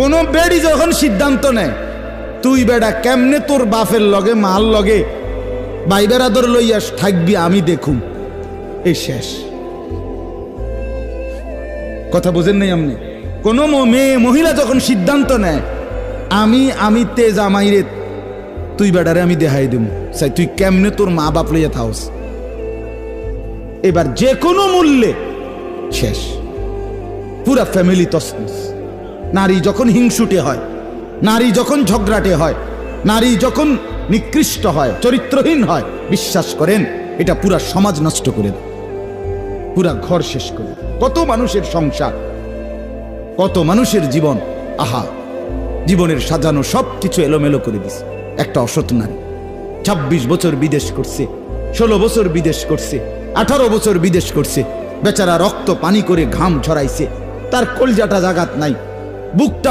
কোন বেড়ি যখন সিদ্ধান্ত নেয় তুই বেড়া কেমনে তোর বাপের লগে মাল লগে ভাই বেড়াদর লইয়া থাকবি আমি দেখুম, এই শেষ। কথা বোঝেন নাই আপনি? কোন মেয়ে মহিলা যখন সিদ্ধান্ত নেয় আমি তে জামাইরে তুই বেড়ারে আমি দেখাই দেব, চাই তুই কেমনে তোর মা বাপ লইয়া থাকস, এবার যে কোনো মূল্যে শেষ, পুরা ফ্যামিলি তছনছ। নারী যখন হিংসুটে হয়, নারী যখন ঝগড়াটে হয়, নারী যখন নিকৃষ্ট হয়, চরিত্রহীন হয়, বিশ্বাস করেন এটা পুরা সমাজ নষ্ট করে দেয়, পুরা ঘর শেষ করে দেয়। কত মানুষের সংসার, কত মানুষের জীবন, আহা, জীবনের সাজানো সব কিছু এলোমেলো করে দিছে একটা অসৎ নারী। 26 বছর বিদেশ করছে, 16 বছর বিদেশ করছে, 18 বছর বিদেশ করছে, বেচারা রক্ত পানি করে ঘাম ঝরাইছে, তার কলজাটা জাগাত নাই, বুকটা